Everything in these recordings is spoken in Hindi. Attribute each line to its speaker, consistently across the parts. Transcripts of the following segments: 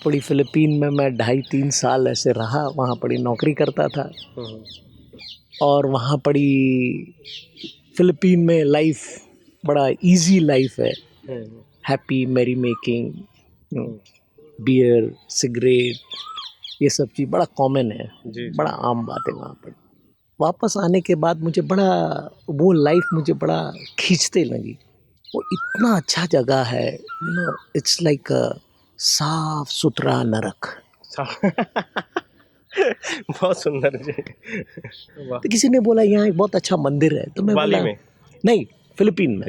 Speaker 1: पड़ी फिलीपीन में, मैं 2.5-3 साल ऐसे रहा, वहाँ पड़ी नौकरी करता था। और वहाँ पड़ी फिलीपीन में लाइफ बड़ा इजी लाइफ है, happy, merrymaking, beer, cigarette, ये सब चीज़ बड़ा कॉमन है, बड़ा आम बात है वहाँ पर। वापस आने के बाद मुझे बड़ा वो लाइफ मुझे बड़ा खींचते लगी। वो इतना अच्छा जगह है, इट्स लाइक साफ सुथरा नरक।
Speaker 2: बहुत सुंदर जी।
Speaker 1: तो किसी ने बोला यहाँ एक बहुत अच्छा मंदिर है, तो मैं
Speaker 2: बाली
Speaker 1: बोला
Speaker 2: में?
Speaker 1: नहीं, फिलीपीन में,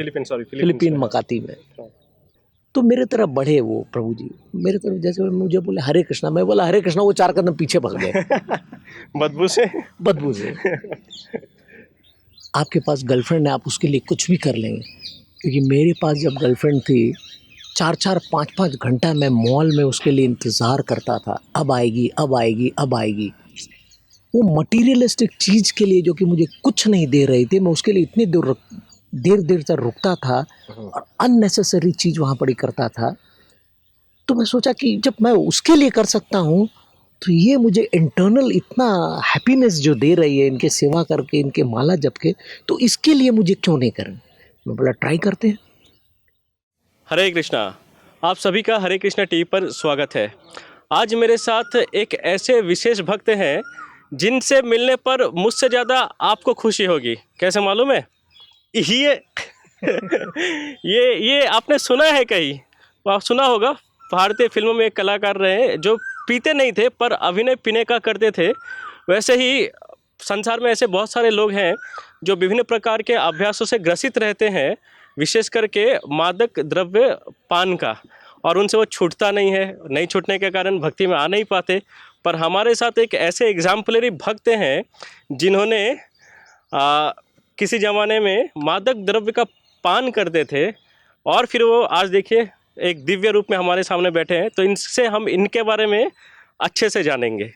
Speaker 1: फिलीपीन
Speaker 2: में।
Speaker 1: मकाती में। तो मेरे तरफ बढ़े वो प्रभु जी, मेरे तरफ जैसे मुझे बोले हरे कृष्णा, मैं बोला हरे कृष्णा, वो 4 कदम पीछे भाग गए
Speaker 2: बदबू से।
Speaker 1: बदबू से। आपके पास गर्लफ्रेंड है, आप उसके लिए कुछ भी कर लेंगे, क्योंकि मेरे पास जब गर्लफ्रेंड थी 4-4 5-5 घंटा मैं मॉल में उसके लिए इंतज़ार करता था, अब आएगी, अब आएगी, अब आएगी। वो मटीरियलिस्टिक चीज़ के लिए जो कि मुझे कुछ नहीं दे रही थी, मैं उसके लिए इतनी देर तक रुकता था और अननेसेसरी चीज़ वहाँ पड़ी करता था। तो मैं सोचा कि जब मैं उसके लिए कर सकता हूँ, तो ये मुझे इंटरनल इतना हैप्पीनेस जो दे रही है इनके सेवा करके, इनके माला जप के, तो इसके लिए मुझे क्यों नहीं करें। मैं बोला ट्राई करते हैं।
Speaker 2: हरे कृष्णा, आप सभी का हरे कृष्णा टीवी पर स्वागत है। आज मेरे साथ एक ऐसे विशेष भक्त हैं जिनसे मिलने पर मुझसे ज़्यादा आपको खुशी होगी। कैसे मालूम है? ये ये आपने सुना है कहीं? आप सुना होगा, भारतीय फिल्मों में एक कलाकार रहे जो पीते नहीं थे पर अभिनय पीने का करते थे। वैसे ही संसार में ऐसे बहुत सारे लोग हैं जो विभिन्न प्रकार के अभ्यासों से ग्रसित रहते हैं, विशेष करके मादक द्रव्य पान का, और उनसे वो छूटता नहीं है। नहीं छूटने के कारण भक्ति में आ नहीं पाते। पर हमारे साथ एक ऐसे एग्जाम्पलरी भक्त हैं जिन्होंने किसी ज़माने में मादक द्रव्य का पान करते थे और फिर वो आज देखिए एक दिव्य रूप में हमारे सामने बैठे हैं। तो इनसे हम इनके बारे में अच्छे से जानेंगे।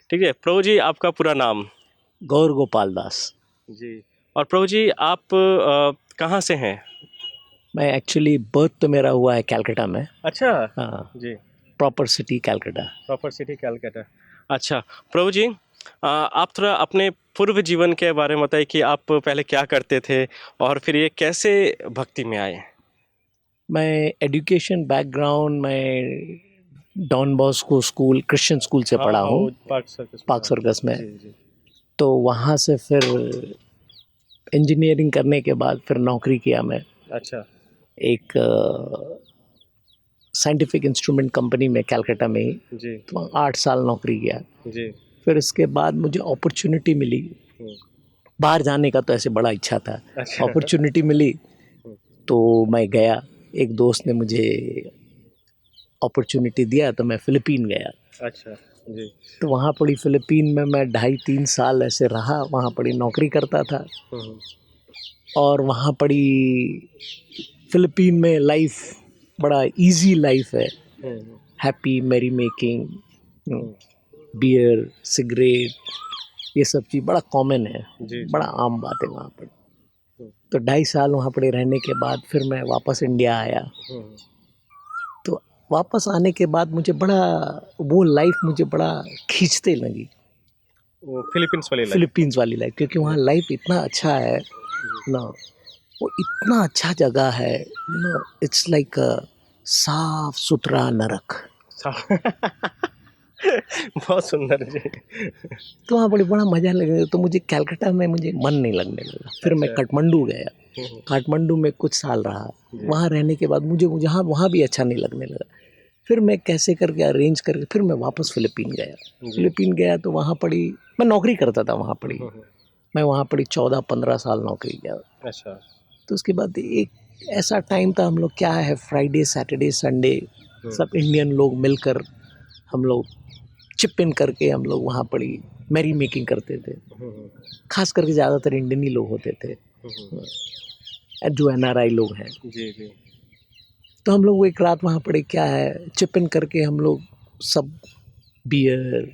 Speaker 2: ठीक है प्रभु जी, आपका पूरा नाम?
Speaker 1: गौर गोपाल दास
Speaker 2: जी। और प्रभु जी आप कहाँ से हैं?
Speaker 1: मैं एक्चुअली बर्थ तो मेरा हुआ है कैलकाटा में।
Speaker 2: अच्छा।
Speaker 1: हाँ,
Speaker 2: जी।
Speaker 1: Proper city Calcutta.
Speaker 2: Proper city Calcutta. अच्छा प्रभु जी, आप थोड़ा अपने पूर्व जीवन के बारे में बताइए कि आप पहले क्या करते थे और फिर ये कैसे भक्ति में आए?
Speaker 1: मैं एजुकेशन बैकग्राउंड, मैं Don Bosco school, Christian school से पढ़ा हूँ, पार्क सर्कस में।
Speaker 2: जी।
Speaker 1: तो वहाँ से फिर इंजीनियरिंग करने के बाद फिर नौकरी किया मैं।
Speaker 2: अच्छा।
Speaker 1: एक साइंटिफिक इंस्ट्रूमेंट कंपनी में कैलकाटा में ही।
Speaker 2: जी।
Speaker 1: तो 8 साल नौकरी किया।
Speaker 2: जी।
Speaker 1: फिर इसके बाद मुझे अपॉर्चुनिटी मिली बाहर जाने का, तो ऐसे बड़ा इच्छा था।
Speaker 2: अच्छा।
Speaker 1: अपॉर्चुनिटी मिली तो मैं गया, एक दोस्त ने मुझे अपॉर्चुनिटी दिया तो मैं फ़िलीपीन गया।
Speaker 2: अच्छा। जी।
Speaker 1: तो वहाँ पड़ी फ़िलीपीन में मैं 2.5-3 साल ऐसे रहा, वहाँ पड़ी नौकरी करता था। और वहाँ पड़ी फ़िलीपीन में लाइफ बड़ा इजी लाइफ है, happy, merrymaking, beer, cigarette, ये सब चीज़ बड़ा कॉमन है, बड़ा आम बात है वहाँ पर। तो 2.5 साल वहाँ पड़े रहने के बाद फिर मैं वापस इंडिया आया। तो वापस आने के बाद मुझे बड़ा वो लाइफ मुझे बड़ा खींचते लगी,
Speaker 2: वो फिलीपींस
Speaker 1: वाली लाइफ, क्योंकि वहाँ लाइफ इतना अच्छा है ना, वो इतना अच्छा जगह है ना, इट्स लाइक साफ सुथरा नरक।
Speaker 2: बहुत सुंदर जी।
Speaker 1: तो वहाँ बड़ा मज़ा लगा। तो मुझे कैलकाटा में मुझे मन नहीं लगने लगा। फिर मैं काठमांडू गया। काठमांडू में कुछ साल रहा। वहाँ रहने के बाद मुझे वहाँ भी अच्छा नहीं लगने लगा। फिर मैं कैसे करके अरेंज करके फिर मैं वापस फ़िलीपीन गया। तो वहाँ पड़ी, मैं नौकरी करता था वहाँ पड़ी। मैं वहाँ पड़ी 14-15 साल नौकरी किया।
Speaker 2: अच्छा।
Speaker 1: तो उसके बाद एक ऐसा टाइम था, हम लोग क्या है, फ्राइडे, सैटरडे, संडे सब इंडियन लोग मिलकर हम लोग चिप इन करके हम लोग वहाँ पड़ी मैरी मेकिंग करते थे। खास करके ज़्यादातर इंडियन ही लोग होते थे, जो NRI लोग हैं।
Speaker 2: जी जी।
Speaker 1: तो हम लोग एक रात वहाँ पड़े, क्या है, चिप इन करके हम लोग सब बियर,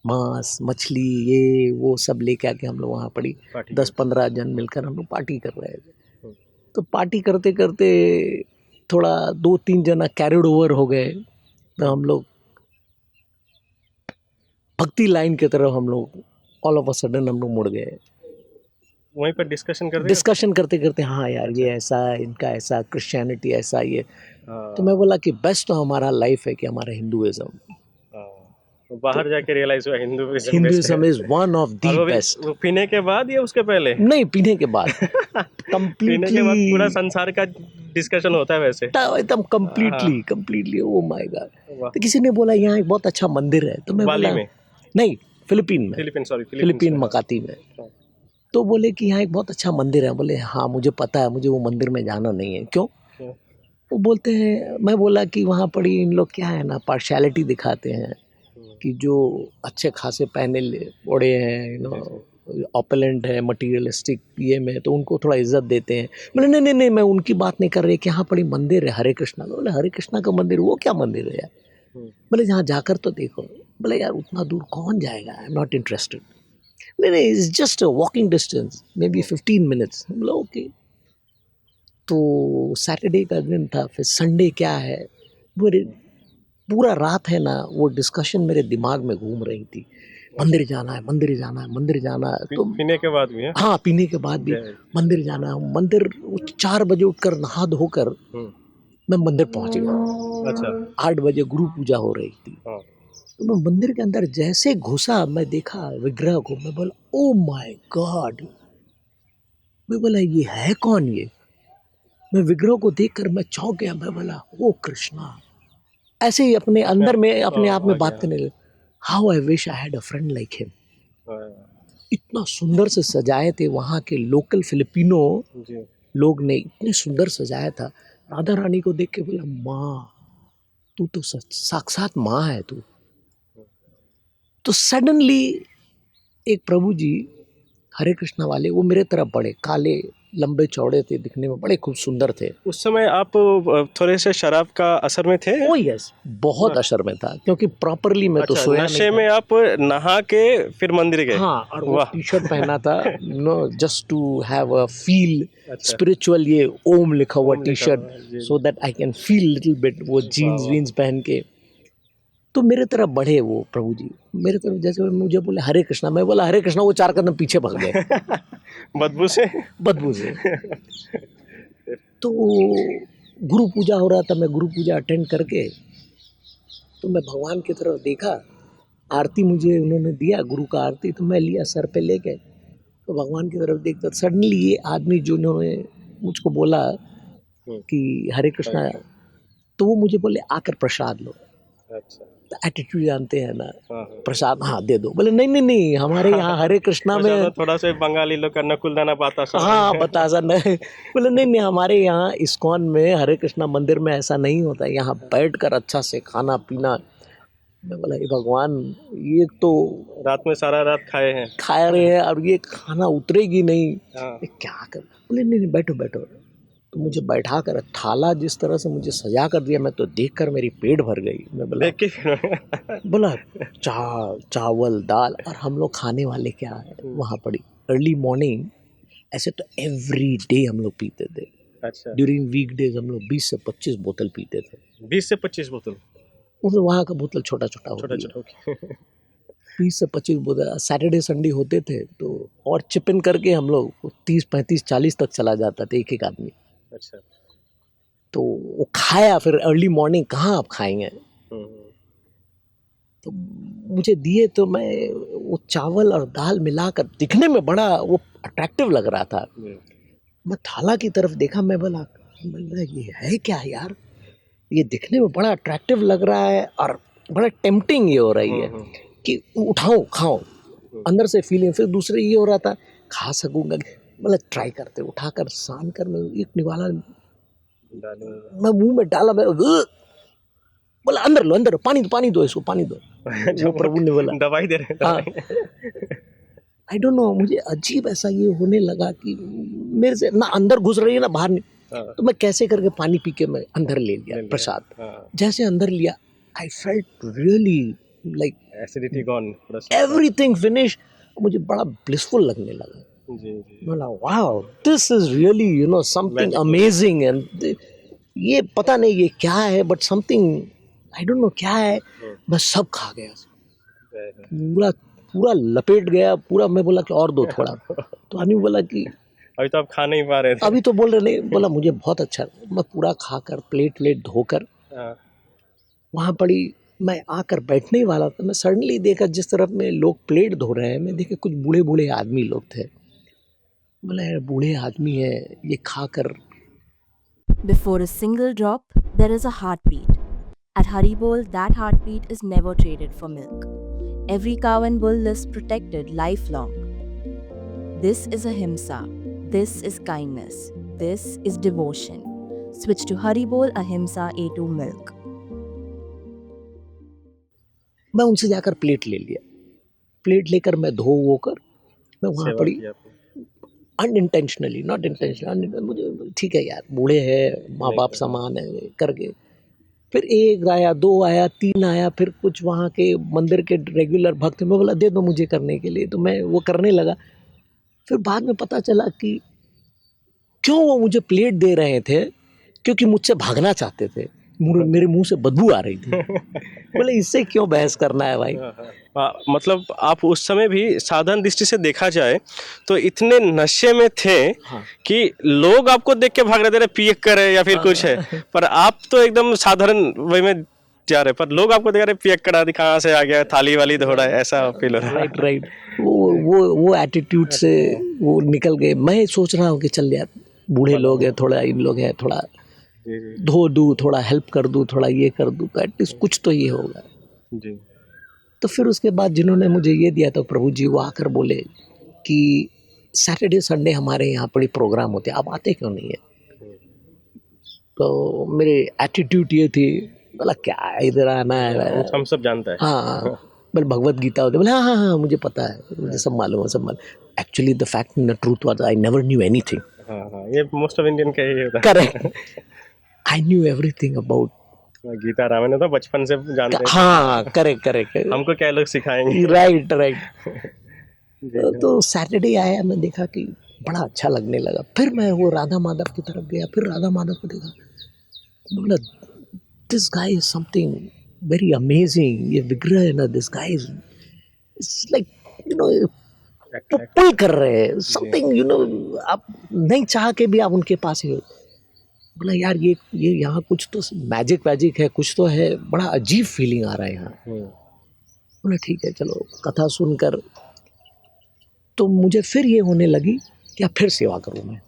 Speaker 1: मांस, मछली, ये वो सब लेके आके हम लोग वहाँ पड़ी 10-15 जन मिलकर हम लोग पार्टी कर रहे थे। तो पार्टी करते करते थोड़ा 2-3 जना कैरिड ओवर हो गए। तो हम लोग भक्ति लाइन की तरफ हम लोग ऑल ऑफ अ सडन हम लोग मुड़ गए,
Speaker 2: वहीं पर डिस्कशन करते
Speaker 1: डिस्कशन करते करते हाँ यार ये ऐसा है, इनका ऐसा, क्रिश्चियनिटी ऐसा, ये। तो मैं बोला कि बेस्ट तो हमारा लाइफ है कि हमारा हिंदुइज्म,
Speaker 2: तो बाहर जाके रियलाइज हुआ Hinduism
Speaker 1: is one of the
Speaker 2: और
Speaker 1: बेस्ट।
Speaker 2: वो पीने के बाद या उसके पहले?
Speaker 1: नहीं, पीने के बाद
Speaker 2: पीने के बाद पूरा संसार का डिस्कशन होता है वैसे
Speaker 1: एकदम कंप्लीटली ओ माय गॉड।
Speaker 2: वाह।
Speaker 1: तो किसी ने बोला यहाँ एक बहुत अच्छा मंदिर है, तो मैं
Speaker 2: बाली
Speaker 1: बोला
Speaker 2: में?
Speaker 1: नहीं, फिलीपीन में, फिलीपीन
Speaker 2: में।
Speaker 1: मकाती में।
Speaker 2: हाँ।
Speaker 1: तो बोले कि यहाँ एक बहुत अच्छा मंदिर है। बोले हाँ मुझे पता है, मुझे वो मंदिर में जाना नहीं है। क्यों?
Speaker 2: क्यों?
Speaker 1: वो बोलते हैं, मैं बोला कि वहाँ पड़ी इन लोग क्या है ना, पार्शियलिटी दिखाते हैं कि जो अच्छे खासे पहने ओढ़े हैं, यू नो, ऑपलेंट है, मटीरियलिस्टिक ये में, तो उनको थोड़ा इज्जत देते हैं। बोले नहीं नहीं नहीं, मैं उनकी बात नहीं कर रही कि यहाँ पड़ी मंदिर है हरे कृष्णा। बोले हरे कृष्णा का मंदिर, वो क्या मंदिर है यार? बोले जहाँ जाकर तो देखो। बोले यार उतना दूर कौन जाएगा, आई एम नॉट इंटरेस्टेड। नहीं, it's just walking distance, may be 15 minutes. हम लोग ओके। तो सैटरडे का दिन था, फिर संडे क्या है, मेरे पूरा रात है ना वो डिस्कशन मेरे दिमाग में घूम रही थी, मंदिर जाना है, मंदिर जाना है, मंदिर जाना है। तो
Speaker 2: पीने के बाद भी है?
Speaker 1: हाँ, पीने के बाद भी मंदिर जाना है। मंदिर 4 बजे उठकर नहा धोकर मैं मंदिर पहुंच गया।
Speaker 2: अच्छा।
Speaker 1: 8 बजे गुरु पूजा हो रही थी। तो मैं मंदिर के अंदर जैसे घुसा, मैं देखा विग्रह को, मैं बोला ओ माय गॉड। मैं बोला ये है कौन ये? मैं विग्रह को देखकर मैं चौंक गया। मैं बोला ओ कृष्णा। ऐसे ही अपने अंदर में अपने आप में बात करने लगे, how I wish I had a friend like him. इतना सुंदर से सजाए थे वहाँ के लोकल फिलिपिनो लोग ने, इतने सुंदर सजाया था। राधा रानी को देख के बोला माँ तू तो साक्षात माँ है तू। तो सडनली एक प्रभु जी हरे कृष्णा वाले, वो मेरे तरफ बड़े काले लंबे चौड़े थे, दिखने में बड़े खूब सुंदर थे।
Speaker 2: उस समय आप थोड़े से शराब का असर में थे?
Speaker 1: ओ यस, बहुत असर में था, क्योंकि प्रॉपरली मैं तो सोया नहीं था।
Speaker 2: नशे में आप नहा के फिर मंदिर गए?
Speaker 1: हाँ, और वो टी शर्ट पहना था, no, just to have a feel spiritual, ये ओम लिखा हुआ T shirt, so that I can feel little bit. वो जीन्स वीन्स पहन के तो मेरे तरफ बढ़े वो प्रभु जी, मेरे तरफ जैसे मुझे बोले हरे कृष्णा। मैं बोला हरे कृष्णा, वो 4 कदम पीछे भाग गए
Speaker 2: बदबू से।
Speaker 1: तो गुरु पूजा हो रहा था, मैं गुरु पूजा अटेंड करके तो मैं भगवान की तरफ देखा, आरती मुझे उन्होंने दिया, गुरु का आरती, तो मैं लिया सर पे लेके, तो भगवान की तरफ देखता, सडनली ये आदमी जो उन्होंने मुझको बोला कि हरे कृष्णा, तो वो मुझे बोले आकर प्रसाद लो। अच्छा, एटीट्यूड जानते हैं ना, प्रसाद हाँ दे दो। बोले नहीं नहीं नहीं, हमारे यहाँ हरे कृष्णा में
Speaker 2: थोड़ा सा बंगाली लोग का नकुलदाना बतासा,
Speaker 1: हाँ बतासा नहीं। बोले नहीं नहीं, हमारे यहाँ इस्कॉन में हरे कृष्णा मंदिर में ऐसा नहीं होता, यहाँ बैठकर अच्छा से खाना पीना। मैं बोला ये भगवान, ये तो
Speaker 2: रात में सारा रात खा
Speaker 1: रहे हैं और ये खाना उतरेगी नहीं, क्या कर। बोले नहीं नहीं बैठो बैठो। तो मुझे बैठा कर थाला जिस तरह से मुझे सजा कर दिया, मैं तो देखकर मेरी पेट भर गई। मैं बोला चावल दाल, और हम लोग खाने वाले क्या है वहाँ पड़ी अर्ली मॉर्निंग। ऐसे तो एवरी डे हम लोग पीते थे। अच्छा, ड्यूरिंग वीक डेज हम लोग 20 से 25 बोतल पीते थे।
Speaker 2: 20 से 25 बोतल?
Speaker 1: वहाँ का बोतल छोटा छोटा 20 से 25 बोतल सैटरडे संडे होते थे, तो और चिप इन करके हम लोग 30 35 40 तक चला जाता था एक एक आदमी। अच्छा, तो वो खाया, फिर अर्ली मॉर्निंग कहाँ आप खाएंगे। तो मुझे दिए, तो मैं वो चावल और दाल मिलाकर, दिखने में बड़ा वो अट्रैक्टिव लग रहा था। मैं थाला की तरफ देखा, मैं बोला ये है क्या यार, ये दिखने में बड़ा अट्रैक्टिव लग रहा है और बड़ा टेम्पटिंग ये हो रही है कि उठाओ खाओ, अंदर से फीलिंग। फिर दूसरे ये हो रहा था खा सकूंगा, मतलब ट्राई करते, उठाकर सान कर मैं एक निवाला मैं मुंह में डाला, मैं बोला अंदर लो अंदर, पानी दो इसको, पानी दो। जो प्रभु ने बोला
Speaker 2: दवाई दे रहे हैं।
Speaker 1: आई डोंट नो, मुझे अजीब ऐसा ये होने लगा कि मेरे से ना अंदर घुस रही है ना बाहर। तो मैं कैसे करके पानी पी के मैं अंदर ले लिया प्रसाद। जैसे अंदर लिया, I felt really like
Speaker 2: acidity gone,
Speaker 1: everything finish. मुझे बड़ा ब्लिसफुल लगने लगा। बोला wow, this is really you know something amazing. And ये पता नहीं ये क्या है, but something I don't know क्या है, मैं सब खा गया, पूरा पूरा लपेट गया पूरा। मैं बोला कि और दो थोड़ा, तो आदमी बोला कि
Speaker 2: अभी तो आप खा नहीं पा रहे थे।
Speaker 1: अभी तो बोल रहे नहीं, बोला मुझे बहुत अच्छा। मैं पूरा खाकर प्लेट व्लेट धोकर
Speaker 2: हाँ,
Speaker 1: वहाँ पड़ी, मैं आकर बैठने ही वाला था, मैं सडनली देखा जिस तरफ में लोग प्लेट धो रहे हैं, मैं देखे कुछ बूढ़े बूढ़े आदमी लोग थे। बोला यार बूढ़े आदमी है ये खाकर।
Speaker 3: Before a single drop, there is a heartbeat. At Haribol, that heartbeat is never traded for milk. Every cow and bull is protected lifelong. This is ahimsa. This is kindness. This is devotion. Switch to Haribol Ahimsa A2 milk.
Speaker 1: मैं उनसे जाकर प्लेट ले लिया, प्लेट लेकर मैं धो कर मैं वहाँ
Speaker 2: सेवा
Speaker 1: पड़ी,
Speaker 2: की आपने।
Speaker 1: अनइंटेंशनली, नॉट इंटेंशनल, मुझे ठीक है यार बूढ़े हैं माँ बाप समान है करके। फिर एक आया, दो आया, तीन आया, फिर कुछ वहाँ के मंदिर के रेगुलर भक्त, मैं बोला दे दो मुझे करने के लिए, तो मैं वो करने लगा। फिर बाद में पता चला कि क्यों वो मुझे प्लेट दे रहे थे, क्योंकि मुझसे भागना चाहते थे, मेरे मुंह से बदबू आ रही थी। बोले इससे क्यों बहस करना है भाई।
Speaker 2: मतलब आप उस समय भी साधारण दृष्टि से देखा जाए तो इतने नशे में थे
Speaker 1: हाँ।
Speaker 2: कि लोग आपको देख के भाग रहे थे, पिए कर है या फिर कुछ है, पर आप तो एकदम साधारण वे में जा रहे, पर लोग आपको देख रहे पिए कड़ा कहाँ से आ गया, थाली वाली धोड़ा है, ऐसा फील हो रहा है।
Speaker 1: राइट राइट, वो एटीट्यूड से वो निकल गए। मैं सोच रहा हूँ कि चल यार बूढ़े लोग हैं, थोड़ा इन लोग हैं, थोड़ा धो दूँ, थोड़ा हेल्प कर दूँ, थोड़ा ये कर दूँ, तो एटलीस्ट कुछ तो ये होगा
Speaker 2: जी।
Speaker 1: तो फिर उसके बाद जिन्होंने मुझे ये दिया तो प्रभु जी वो आकर बोले कि सैटरडे संडे हमारे यहाँ बड़ी प्रोग्राम होते हैं, आप आते क्यों नहीं है। तो मेरे एटीट्यूड ये थी, बोला क्या इधर आना है,
Speaker 2: हम सब जानता है।
Speaker 1: हाँ बोले भगवत गीता होते, बोले हाँ हाँ हाँ मुझे पता है, मुझे सब मालूम है, सब मालूम। Actually the fact the truth was I never knew anything.
Speaker 2: हाँ हाँ, ये मोस्ट ऑफ इंडियन का ही होता है।
Speaker 1: Correct, I knew everything about
Speaker 2: Gita Ramayan तो बचपन से जानते हैं।
Speaker 1: हाँ करेक्ट करेक्ट,
Speaker 2: हमको क्या लोग सिखाएंगे।
Speaker 1: Right right. तो सैटरडे आया, मैं देखा कि बड़ा अच्छा लगने लगा। फिर मैं वो राधा माधव की तरफ गया, फिर राधा माधव को देखा, बोला this guy is something very amazing, ये विग्रह है ना, this guy is like you know pull कर रहे हैं समथिंग, यू नो आप नहीं चाह के भी आप उनके पास ही हो। बोला यार ये यहाँ कुछ तो मैजिक वैजिक है, कुछ तो है, बड़ा अजीब फीलिंग आ रहा है यहाँ। बोला ठीक है चलो कथा सुनकर तो मुझे फिर ये होने लगी कि अब फिर सेवा करूँ मैं।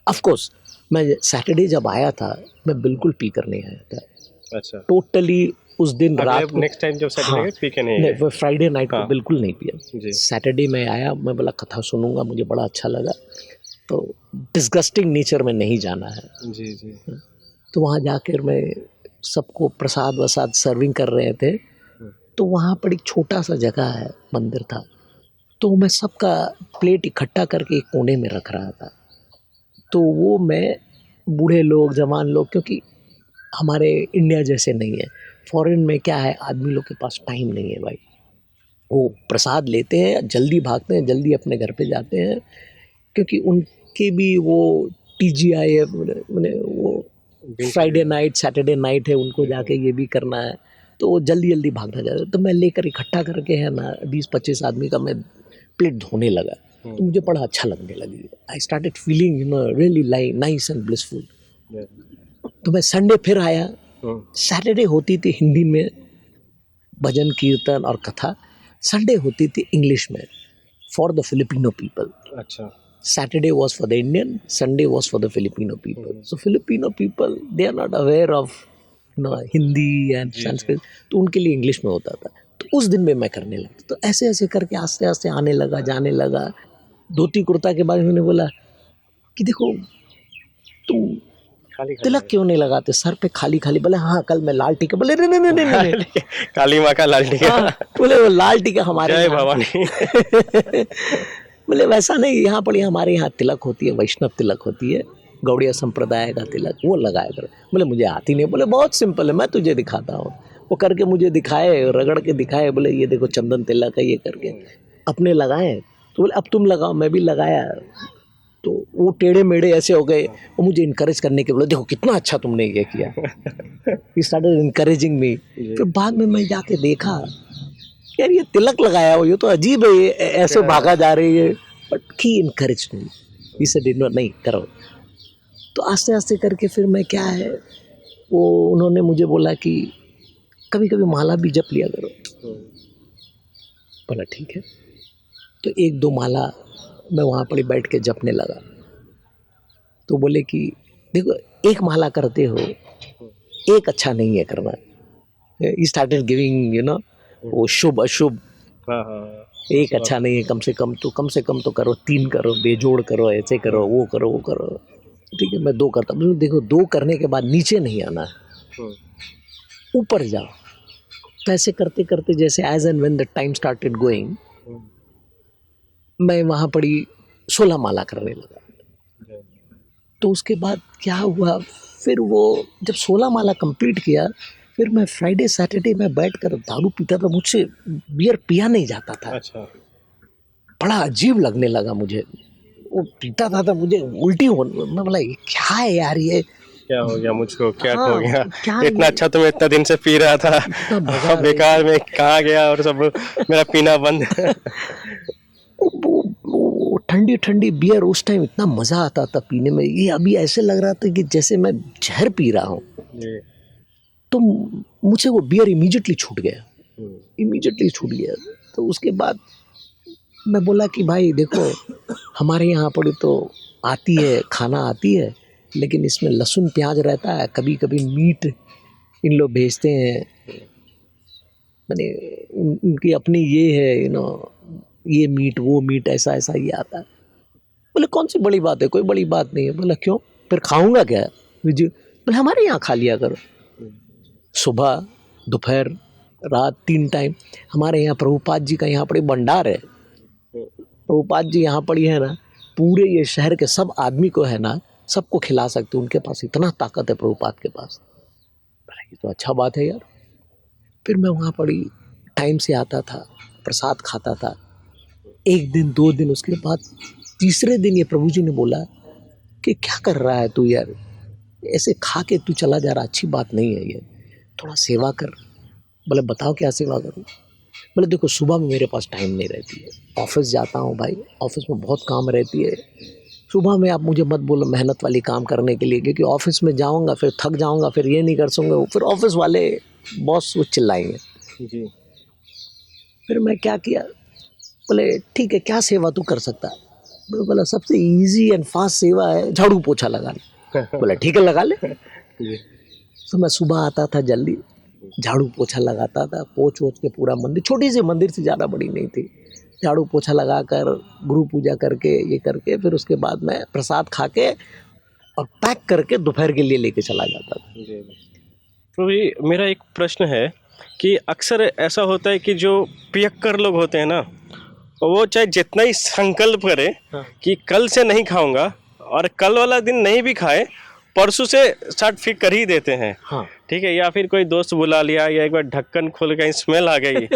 Speaker 1: ऑफ कोर्स मैं सैटरडे जब आया था मैं बिल्कुल पी कर नहीं आया था।
Speaker 2: अच्छा,
Speaker 1: टोटली उस दिन रात को,
Speaker 2: नेक्स्ट टाइम जब सैटरडे पी के नहीं
Speaker 1: नहीं फ्राइडे नाइट को बिल्कुल नहीं
Speaker 2: जी।
Speaker 1: पिया। सैटरडे में आया, मैं बोला कथा सुनूंगा, मुझे बड़ा अच्छा लगा, तो डिस्गस्टिंग नेचर में नहीं जाना है।
Speaker 2: जी जी।
Speaker 1: तो वहाँ जाकर मैं सबको प्रसाद वसाद सर्विंग कर रहे थे, तो वहाँ पर एक छोटा सा जगह है, मंदिर था, तो मैं सबका प्लेट इकट्ठा करके एक कोने में रख रहा था। तो वो मैं बूढ़े लोग जवान लोग, क्योंकि हमारे इंडिया जैसे नहीं है, फॉरेन में क्या है आदमी लोग के पास टाइम नहीं है भाई, वो प्रसाद लेते हैं जल्दी भागते हैं, जल्दी अपने घर पे जाते हैं, क्योंकि उनके भी वो TGI है, मैंने वो फ्राइडे नाइट सैटरडे नाइट है, उनको जाके ये भी करना है, तो वो जल्दी जल्दी भागना चाहते हैं। तो मैं लेकर इकट्ठा करके है ना 20-25 आदमी का मैं प्लेट धोने लगा, तो मुझे बड़ा अच्छा लगने लगी। I started feeling you know really nice and blissful. तो मैं संडे फिर आया, सैटरडे होती थी हिंदी में भजन कीर्तन और कथा, संडे होती थी इंग्लिश में फॉर द फिलिपिनो पीपल।
Speaker 2: अच्छा,
Speaker 1: Saturday was for the Indian, Sunday was for the Filipino people. So Filipino people, they are not aware of Hindi and Sanskrit, तो उनके लिए इंग्लिश में होता था। तो उस दिन में मैं करने लगा, तो ऐसे ऐसे करके आस्ते आस्ते आने लगा, जाने लगा। धोती कुर्ता के बाद उन्होंने बोला कि देखो तुम तिलक क्यों नहीं लगाते सर पे, खाली खाली। बोले हाँ कल मैं लाल टीका, बोले नहीं
Speaker 2: काली माँ का लाल टीका,
Speaker 1: बोले वो लाल टीका हमारे
Speaker 2: जय भवानी।
Speaker 1: बोले वैसा नहीं, यहाँ पर हमारे यहाँ तिलक होती है, वैष्णव तिलक होती है, गौड़िया संप्रदाय का तिलक, वो लगाया करो। बोले मुझे आती नहीं। बोले बहुत सिंपल है, मैं तुझे दिखाता हूँ। वो करके मुझे दिखाए, रगड़ के दिखाए, बोले ये देखो चंदन तिलक है, ये करके अपने लगाए। तो बोले अब तुम लगाओ, मैं भी लगाया, तो वो टेढ़े मेढ़े ऐसे हो गए, वो मुझे इनकरेज करने के बोले देखो कितना अच्छा तुमने ये किया। ही स्टार्टेड इनकरेजिंग मी। फिर बाद में मैं जाके देखा यार ये तिलक लगाया हो, ये तो अजीब है, ये ऐसे भागा जा रही है, but he encourage me, he said नहीं करो। तो आस्ते आस्ते करके फिर मैं क्या है वो उन्होंने मुझे बोला कि कभी कभी माला भी जप लिया करो। बोला ठीक है। तो एक दो माला मैं वहाँ पर बैठ के जपने लगा। तो बोले कि देखो एक माला करते हो, एक अच्छा नहीं है करना। He started giving you know वो शुभ अशुभ, एक अच्छा नहीं है, कम से कम तो करो, 3 करो, बेजोड़ करो, ऐसे करो, वो करो। ठीक है मैं 2 करता हूँ। देखो 2 करने के बाद नीचे नहीं आना है, ऊपर जाओ। तो ऐसे करते करते जैसे as and when the time started going, मैं वहाँ पड़ी 16 माला करने लगा। तो उसके बाद क्या हुआ, फिर वो जब 16 माला कंप्लीट किया, फिर मैं फ्राइडे सैटरडे में बैठ कर दारू पीता था, मुझसे बियर पिया नहीं जाता था।
Speaker 2: अच्छा।
Speaker 1: बड़ा अजीब लगने लगा मुझे, वो पीता था तो मुझे उल्टी हो, मैं बोला ये क्या है यार, ये
Speaker 2: क्या हो गया मुझको, क्या
Speaker 1: हाँ,
Speaker 2: हो गया,
Speaker 1: क्या
Speaker 2: इतना अच्छा तो मैं इतना दिन से पी रहा था,
Speaker 1: इतना मजा
Speaker 2: बेकार में कहाँ गया और सब मेरा पीना बंद।
Speaker 1: वो ठंडी ठंडी बियर उस टाइम इतना मजा आता था पीने में, ये अभी ऐसे लग रहा था कि जैसे मैं जहर पी रहा हूँ। तो मुझे वो बियर इमीडिएटली छूट गया। तो उसके बाद मैं बोला कि भाई देखो हमारे यहाँ पर तो आती है, खाना आती है, लेकिन इसमें लहसुन प्याज रहता है, कभी कभी मीट इन लोग भेजते हैं, मैंने उनकी अपनी ये है ये मीट वो मीट ऐसा ये आता है। बोले कौन सी बड़ी बात है, कोई बड़ी बात नहीं है। बोला क्यों, फिर खाऊंगा क्या बोले हमारे यहाँ खा लिया करो, सुबह दोपहर रात 3 टाइम। हमारे यहाँ प्रभुपाद जी का यहाँ पर भंडार है, प्रभुपाद जी यहाँ पर है ना, पूरे ये शहर के सब आदमी को है ना, सबको खिला सकते, उनके पास इतना ताकत है प्रभुपाद के पास। ये तो अच्छा बात है यार। फिर मैं वहाँ पड़ी टाइम से आता था, प्रसाद खाता था, 1 दिन 2 दिन, उसके बाद तीसरे दिन ये प्रभु जी ने बोला कि क्या कर रहा है तू यार, ऐसे खा के तू चला जा रहा, अच्छी बात नहीं है ये, थोड़ा सेवा कर। बोले बताओ क्या सेवा करूँ। बोले देखो सुबह में मेरे पास टाइम नहीं रहती है, ऑफिस जाता हूँ भाई, ऑफिस में बहुत काम रहती है, सुबह में आप मुझे मत बोलो मेहनत वाली काम करने के लिए, क्योंकि ऑफिस में जाऊँगा फिर थक जाऊँगा, फिर ये नहीं कर सकूँगा, फिर ऑफिस वाले बॉस वो चिल्लाएंगे जी। फिर मैं क्या किया, बोले ठीक है क्या सेवा तू कर सकता है। बोला सबसे इजी एंड फास्ट सेवा है झाड़ू पोछा लगाना। बोला ठीक है लगा ले। तो मैं सुबह आता था जल्दी, झाड़ू पोछा लगाता था, पोछ के पूरा मंदिर, छोटी सी मंदिर से ज़्यादा बड़ी नहीं थी, झाड़ू पोछा लगा कर गुरु पूजा करके ये करके, फिर उसके बाद मैं प्रसाद खा के और पैक करके दोपहर के लिए लेके चला जाता था।
Speaker 2: तो भी मेरा एक प्रश्न है कि अक्सर ऐसा होता है कि जो पियक्कर लोग होते हैं ना, वो चाहे जितना ही संकल्प करे कि कल से नहीं खाऊंगा, और कल वाला दिन नहीं भी खाए, परसों से स्टार्ट फिर कर ही देते हैं। हाँ। ठीक है, या फिर कोई दोस्त बुला लिया, या एक बार ढक्कन खोल कहीं स्मेल आ गई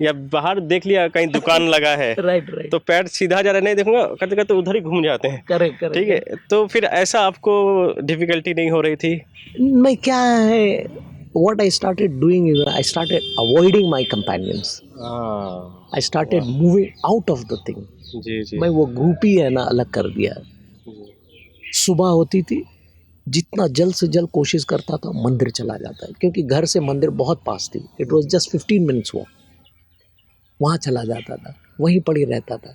Speaker 2: या बाहर देख लिया कहीं दुकान लगा है, राइट तो पैर सीधा जा रहा नहीं देखूंगा करते करते उधर ही घूम जाते हैं। करेक्ट। ठीक है, तो फिर ऐसा आपको डिफिकल्टी नहीं हो रही थी?
Speaker 1: मैं क्या है, what I started doing is I started avoiding my companions. I started moving out of the thing. जी। मैं वो ग्रुप ही है ना अलग कर दिया। सुबह होती थी, जितना जल्द से जल्द कोशिश करता था मंदिर चला जाता है, क्योंकि घर से मंदिर बहुत पास थी, it was just 15 minutes walk, वहाँ चला जाता था, वहीं पड़ी रहता था,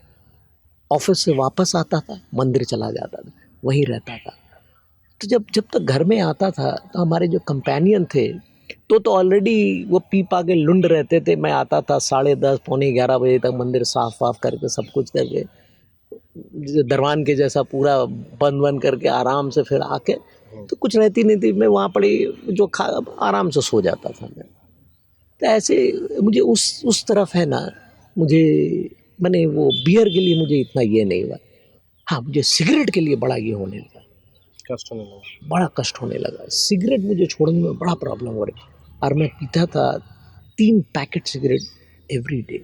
Speaker 1: ऑफिस से वापस आता था मंदिर चला जाता था, वहीं रहता था। तो जब तक घर में आता था तो हमारे जो कंपेनियन थे तो ऑलरेडी वो पी पा के लुंड रहते थे। मैं आता था 10:30 पौने 11 बजे तक, मंदिर साफ वाफ करके सब कुछ करके, दरवान के जैसा पूरा बंद करके आराम से फिर आके, तो कुछ रहती नहीं थी, मैं वहाँ पड़ी जो खा आराम से सो जाता था मैं। तो ऐसे मुझे उस तरफ है ना, मुझे मैंने वो बियर के लिए मुझे इतना ये नहीं हुआ। हाँ, मुझे सिगरेट के लिए बड़ा ये होने लगा, बड़ा कष्ट होने लगा। सिगरेट मुझे छोड़ने में बड़ा प्रॉब्लम हो रही, और मैं पीता था 3 packet cigarette every day,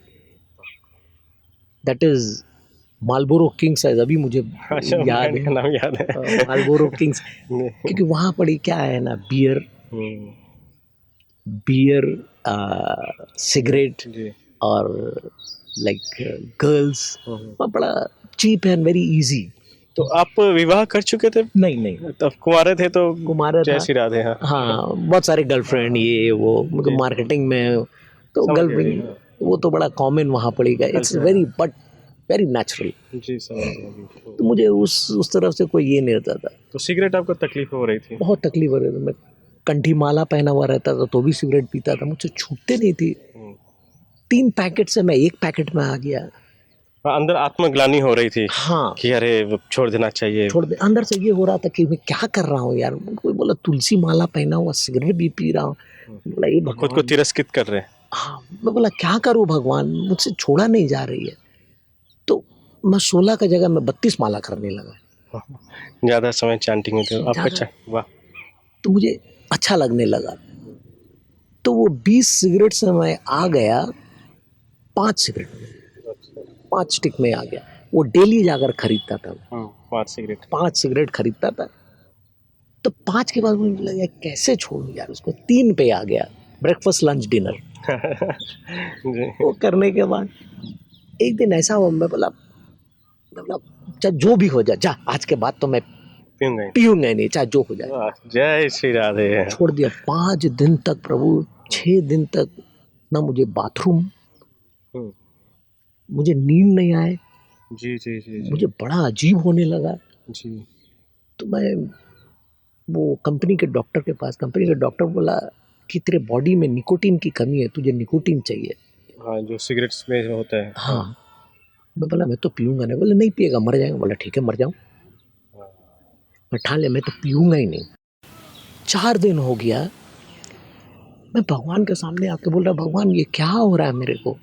Speaker 1: that is Marlboro king size अभी मुझे
Speaker 2: अच्छा,
Speaker 1: याद
Speaker 2: ब्रांड
Speaker 1: है।
Speaker 2: का नाम याद है।
Speaker 1: मालबोरो किंग्स,
Speaker 2: जी।
Speaker 1: क्योंकि वहाँ पड़ी क्या है ना, बियर
Speaker 2: हम्म,
Speaker 1: बियर सिगरेट
Speaker 2: जी।
Speaker 1: और लाइक गर्ल्स,
Speaker 2: हम्म।
Speaker 1: बड़ा चीप एंड वेरी इजी।
Speaker 2: तो आप विवाह कर चुके थे?
Speaker 1: नहीं नहीं,
Speaker 2: तब कुंवारे थे तो
Speaker 1: कुमारा
Speaker 2: जय
Speaker 1: था।
Speaker 2: श्री राधे। हाँ,
Speaker 1: हाँ, बहुत सारे गर्लफ्रेंड ये वो, मतलब
Speaker 2: जी।
Speaker 1: मार्केटिंग में तो
Speaker 2: समझ गया,
Speaker 1: गर्लफ्रेंड
Speaker 2: हाँ।
Speaker 1: वो तो बड़ा कॉमन वहाँ पड़ेगा। इट्स
Speaker 2: कल्चर
Speaker 1: वेरी
Speaker 2: है।
Speaker 1: But very natural.
Speaker 2: जी, समझ गया जी।
Speaker 1: तो मुझे उस तरफ से कोई ये नहीं रहता था।
Speaker 2: तो सिगरेट आपको तकलीफ हो रही थी?
Speaker 1: बहुत तकलीफ हो रही थी। मैं कंठी माला पहना हुआ रहता था तो भी सिगरेट पीता था, मुझसे छूटते नहीं थी।
Speaker 2: हम्म।
Speaker 1: 3 पैकेट से मैं 1 पैकेट में आ गया।
Speaker 2: हाँ, अंदर आत्मग्लानि हो रही थी
Speaker 1: हाँ,
Speaker 2: कि अरे वो छोड़ देना चाहिए।
Speaker 1: छोड़ दे। अंदर से ये हो रहा था कि मैं क्या कर रहा हूँ यार। कोई बोला तुलसी माला पहना हुआ सिगरेट भी पी रहा हूँ। बोला ये
Speaker 2: खुद को
Speaker 1: भगवान।
Speaker 2: तिरस्कृत कर रहे हैं।
Speaker 1: हाँ, मैं बोला क्या करूँ भगवान, मुझसे छोड़ा नहीं जा रही है। तो मैं 16 का जगह मैं 32 माला करने लगा।
Speaker 2: ज़्यादा समय चैंटिंग में थे आपका। वाह।
Speaker 1: तो मुझे अच्छा लगने लगा। तो वो 20 सिगरेट से मैं आ गया 5 सिगरेट में, 5 स्टिक में आ गया। वो डेली जाकर खरीदता था,
Speaker 2: 5 सिगरेट।
Speaker 1: 5 सिगरेट खरीदता था। तो 5 के बाद मुझे लगा कैसे छोड़ूं यार उसको। 3 पे आ गया, ब्रेकफास्ट लंच डिनर।
Speaker 2: जी।
Speaker 1: वो करने के बाद एक दिन ऐसा हुआ, मैं बोला चाहे जो भी हो जाए, जा आज के बाद तो मैं
Speaker 2: पीऊंगा ही।
Speaker 1: पीऊंगा नहीं, चाहे जो हो जाए।
Speaker 2: वाह, जय श्री राधे।
Speaker 1: छोड़ दिया 5 दिन तक प्रभु। 6 दिन तक ना मुझे बाथरूम,
Speaker 2: हम्म,
Speaker 1: मुझे नींद नहीं आए,
Speaker 2: जी जी जी जी
Speaker 1: मुझे बड़ा अजीब होने लगा।
Speaker 2: जी।
Speaker 1: तो मैं वो कंपनी के डॉक्टर बोला कि तेरे बॉडी में निकोटीन की कमी है, तुझे निकोटीन चाहिए।
Speaker 2: हाँ, जो सिगरेट्स में होता है।
Speaker 1: हाँ, मैं बोला मैं तो पीऊंगा नहीं। बोला नहीं पिएगा मर जाएगा। बोला ठीक है मर जाऊं। मैं ठान लिया मैं तो पीऊंगा ही नहीं। 4 दिन हो गया, मैं भगवान के सामने आके बोल रहा भगवान ये क्या हो रहा है मेरे को।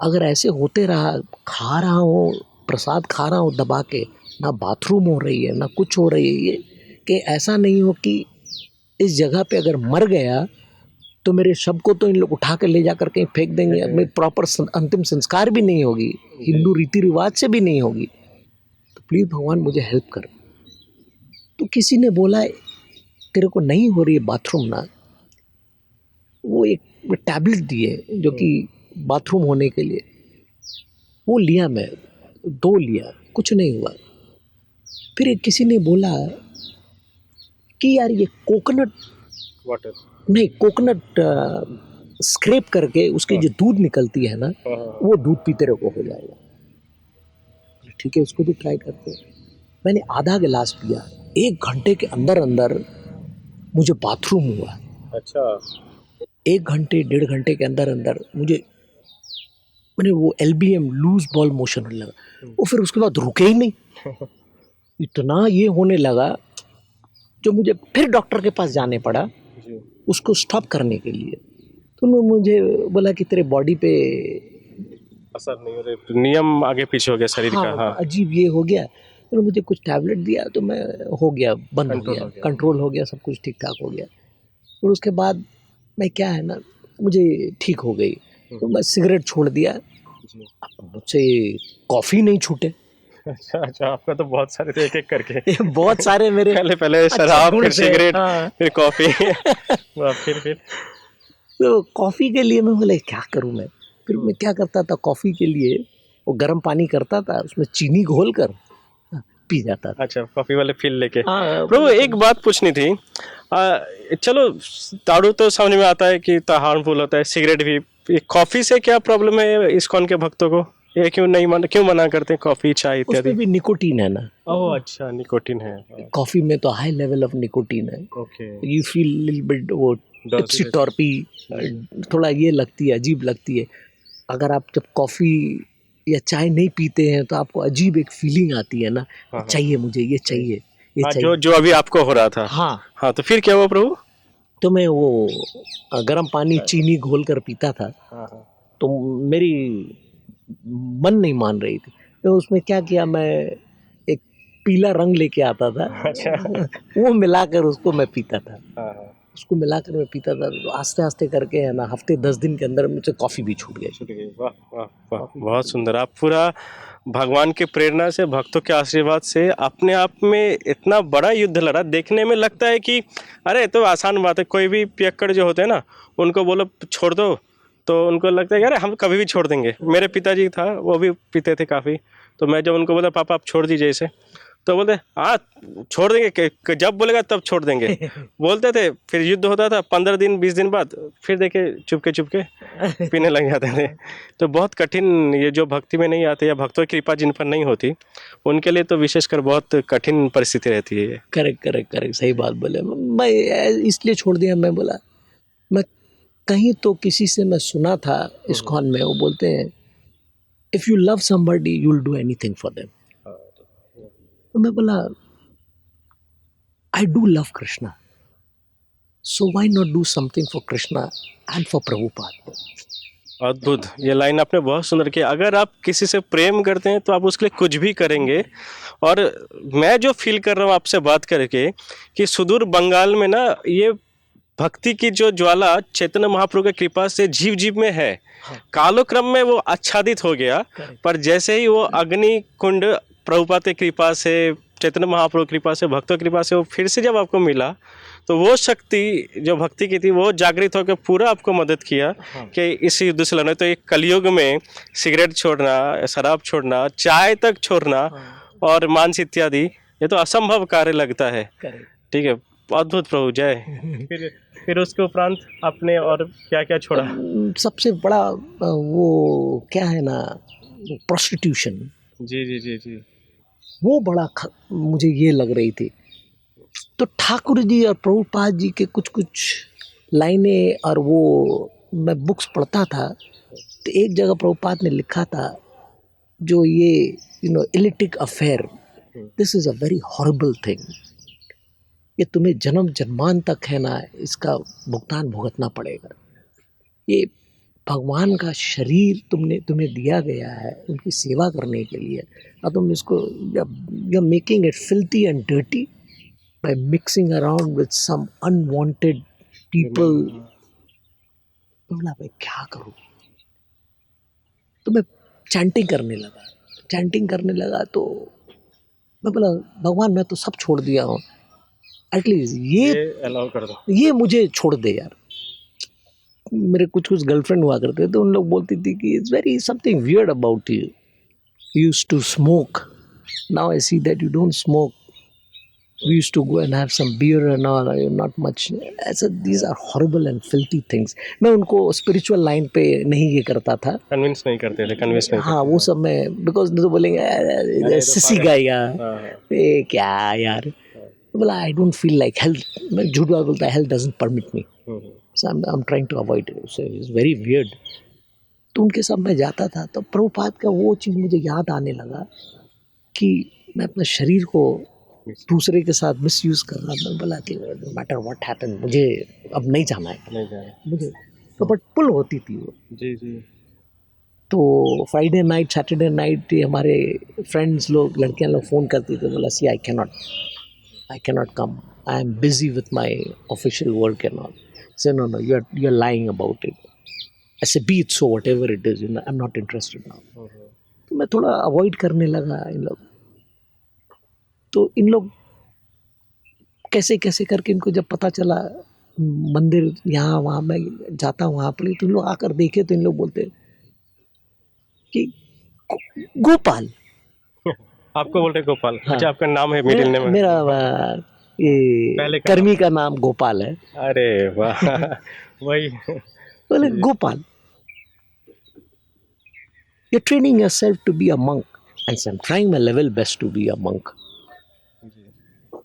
Speaker 1: अगर ऐसे होते रहा, खा रहा हूँ प्रसाद, खा रहा हूँ दबा के, ना बाथरूम हो रही है ना कुछ हो रही है, ये कि ऐसा नहीं हो कि इस जगह पे अगर मर गया तो मेरे शव को तो इन लोग उठा कर ले जा कर कहीं फेंक देंगे, अपने प्रॉपर अंतिम संस्कार भी नहीं होगी, हिंदू रीति रिवाज से भी नहीं होगी। तो प्लीज़ भगवान मुझे हेल्प कर। तो किसी ने बोला तेरे को नहीं हो रही है बाथरूम ना, वो एक टैबलेट दिए जो कि बाथरूम होने के लिए, वो लिया मैं 2 लिया, कुछ नहीं हुआ। फिर एक किसी ने बोला कि यार ये कोकोनट
Speaker 2: वाटर।
Speaker 1: नहीं, कोकोनट स्क्रैप करके उसकी जो दूध निकलती है ना, वो दूध पी तेरे को हो जाएगा। ठीक है उसको भी ट्राई करते हैं। मैंने आधा गिलास पिया, 1 घंटे के अंदर अंदर मुझे बाथरूम हुआ।
Speaker 2: अच्छा।
Speaker 1: 1 घंटे 1.5 घंटे के अंदर अंदर मैंने वो LBM लूज बॉल मोशन होने लगा। वो फिर उसके बाद रुके ही नहीं। इतना ये होने लगा जो मुझे फिर डॉक्टर के पास जाने पड़ा
Speaker 2: जी।
Speaker 1: उसको स्टॉप करने के लिए। तो उन्होंने मुझे बोला कि तेरे बॉडी पे
Speaker 2: असर नहीं हो रहे, नियम आगे पीछे हो गया शरीर का। हाँ,
Speaker 1: अजीब ये हो गया। उन्होंने मुझे कुछ टैबलेट दिया तो मैं हो गया, बंद हो
Speaker 2: कंट्रोल
Speaker 1: गया,
Speaker 2: हो गया।
Speaker 1: कंट्रोल हो गया, सब कुछ ठीक ठाक हो गया। और उसके बाद मैं क्या है ना, मुझे ठीक हो गई तो मैं सिगरेट छोड़ दिया।
Speaker 2: जी।
Speaker 1: मुझसे कॉफ़ी नहीं छूटे।
Speaker 2: अच्छा अच्छा, आपका तो बहुत सारे थे एक एक करके।
Speaker 1: बहुत सारे मेरे
Speaker 2: पहले
Speaker 1: अच्छे
Speaker 2: शराब,
Speaker 1: गुण
Speaker 2: फिर
Speaker 1: थे।
Speaker 2: सिगरेट,
Speaker 1: हाँ।
Speaker 2: फिर कॉफी। वाह, फिर
Speaker 1: तो कॉफ़ी के लिए मैं बोले क्या करूँ मैं। फिर मैं क्या करता था, कॉफ़ी के लिए वो गर्म पानी करता था, उसमें चीनी घोल कर पी जाता था।
Speaker 2: अच्छा, कॉफी वाले फील लेके।
Speaker 1: हाँ,
Speaker 2: प्रभु एक बात पूछनी थी। चलो दारू तो समझ में आता है कि तो हार्मफुल होता है, सिगरेट भी। ये कॉफी से क्या प्रॉब्लम है इस्कॉन के भक्तों को? ये क्यों मना करते हैं कॉफी चाय इत्यादि?
Speaker 1: उसमें भी निकोटीन है ना।
Speaker 2: ओह अच्छा, निकोटीन है।
Speaker 1: कॉफ़ी में तो हाई लेवल ऑफ निकोटीन है।
Speaker 2: Okay.
Speaker 1: You feel little bit वो टिप्सी टॉर्पी, थोड़ा ये लगती है, अजीब लगती है। अगर आप जब कॉफ़ी या चाय नहीं पीते हैं तो आपको अजीब एक फीलिंग आती है ना, चाहिए मुझे, ये चाहिए, ये
Speaker 2: हाँ,
Speaker 1: चाहिए।
Speaker 2: जो अभी आपको हो रहा था।
Speaker 1: हाँ,
Speaker 2: हाँ, तो फिर क्या हुआ प्रभु?
Speaker 1: तो मैं वो गर्म पानी चीनी घोल कर पीता था।
Speaker 2: हाँ।
Speaker 1: तो मेरी मन नहीं मान रही थी। तो उसमें क्या किया, मैं एक पीला रंग लेके आता था।
Speaker 2: अच्छा।
Speaker 1: वो मिलाकर उसको मैं पीता था।
Speaker 2: हाँ।
Speaker 1: उसको मिलाकर मैं पीता था। तो आस्ते आस्ते करके है ना, हफ्ते 10 दिन के अंदर मुझे कॉफ़ी भी छूट गई।
Speaker 2: छूट गई। वाह वाह वाह, बहुत सुंदर। आप पूरा भगवान की प्रेरणा से, भक्तों के आशीर्वाद से अपने आप में इतना बड़ा युद्ध लड़ा। देखने में लगता है कि अरे तो आसान बात है, कोई भी पियक्कड़ जो होते हैं ना, उनको बोलो छोड़ दो तो उनको लगता है कि अरे हम कभी भी छोड़ देंगे। मेरे पिताजी था, वो भी पीते थे काफ़ी, तो मैं जब उनको बोला पापा आप छोड़ दीजिए इसे, तो बोलते हाँ छोड़ देंगे, जब बोलेगा तब छोड़ देंगे बोलते थे। फिर युद्ध होता था, 15 दिन 20 दिन बाद फिर देखे चुपके चुपके पीने लग जाते थे। तो बहुत कठिन, ये जो भक्ति में नहीं आते या भक्तों की कृपा जिन पर नहीं होती, उनके लिए तो विशेषकर बहुत कठिन परिस्थिति रहती है।
Speaker 1: करेक्ट करेक्ट करेक्ट, सही बात बोले। मैं इसलिए छोड़ दिया, मैं बोला मैं कहीं तो किसी से मैं सुना था इस्कॉन में, वो बोलते हैं if you love somebody you will do anything for them. तो मैं बोला I do love Krishna, so why not do something for Krishna and for Prabhupada.
Speaker 2: अद्भुत, ये लाइन आपने बहुत सुंदर की। अगर आप किसी से प्रेम करते हैं तो आप उसके लिए कुछ भी करेंगे। और मैं जो फील कर रहा हूँ आपसे बात करके कि सुदूर बंगाल में ना ये भक्ति की जो ज्वाला चैतन्य महाप्रभु की कृपा से जीव जीव में है। कालक्रम में वो आच्छादित हो गया, पर जैसे ही वो अग्नि कुंड प्रभुपाद की कृपा से, चैतन्य महाप्रभु की कृपा से, भक्तों की कृपा से वो फिर से जब आपको मिला, तो वो शक्ति जो भक्ति की थी वो जागृत होकर पूरा आपको मदद किया कि इस युद्ध से लड़ना। तो एक कलयुग में सिगरेट छोड़ना, शराब छोड़ना, चाय तक छोड़ना और मांस इत्यादि, ये तो असंभव कार्य लगता है। ठीक है, अद्भुत प्रभु, जय। फिर उसके उपरांत आपने और क्या क्या छोड़ा?
Speaker 1: सबसे बड़ा वो क्या है ना, प्रोस्टिट्यूशन।
Speaker 2: जी जी जी जी।
Speaker 1: वो बड़ा मुझे ये लग रही थी। तो ठाकुर जी और प्रभुपाद जी के कुछ कुछ लाइनें, और वो मैं बुक्स पढ़ता था तो एक जगह प्रभुपाद ने लिखा था जो ये इलिटिक affair, this is a very horrible thing, ये तुम्हें जन्म जन्मान तक है ना इसका भुगतान भुगतना पड़ेगा। ये भगवान का शरीर तुम्हें दिया गया है उनकी सेवा करने के लिए, और तुम इसको you are making it filthy and dirty by mixing around with some unwanted people. बोला मैं क्या करूँ, तो मैं चैंटिंग करने लगा। तो मैं बोला भगवान मैं तो सब छोड़ दिया हूँ, एटलीस्ट ये
Speaker 2: अलाउ कर दो,
Speaker 1: ये मुझे छोड़ दे यार। मेरे कुछ गर्लफ्रेंड हुआ करते तो उन लोग बोलती थी कि it's very something weird about you, you used to smoke, now I see that you don't smoke, we used to go and have some beer and all, not much, ऐसा these are horrible and filthy things. मैं उनको स्पिरिचुअल लाइन पे नहीं ये करता था,
Speaker 2: कन्विंस नहीं करते थे।
Speaker 1: हाँ वो सब मैं, बिकॉज तो बोलेंगे सिसी गाएगा ये क्या यार, बोला I don't feel like health, मैं झूठ बात बोलता है, health doesn't permit me, so I'm trying to avoid it, so it's very weird। तो उनके साथ मैं जाता था तो प्रभुपाद का वो चीज़ मुझे याद आने लगा कि मैं अपने शरीर को दूसरे के साथ मिसयूज कर रहा था। बोला कि no matter what happened, मुझे अब नहीं जाना है, मुझे तो बट पुल होती थी वो।
Speaker 2: जी जी।
Speaker 1: तो फ्राइडे नाइट सैटरडे नाइट हमारे फ्रेंड्स लोग, लड़कियां लोग फ़ोन करती थी, बोला see I cannot come, I am busy with my official work and all. Say no, you're lying about it. I say be it so, whatever it is, I'm not interested now. तो मैं थोड़ा अवॉइड करने लगा इन लोग। तो इन लोग कैसे कैसे करके इनको जब पता चला मंदिर यहाँ वहाँ मैं जाता हूँ वहाँ पर, तो इन लोग आकर देखे तो इन लोग बोलते कि गोपाल,
Speaker 2: आपको बोलते गोपाल?
Speaker 1: हाँ।
Speaker 2: अच्छा, आपका नाम है मिडिल नेम?
Speaker 1: मेरा ये कर्मी का नाम गोपाल है।
Speaker 2: अरे वाह वही
Speaker 1: बोले Gopal, you're training yourself to be a monk, and so I'm trying my level best to be a monk.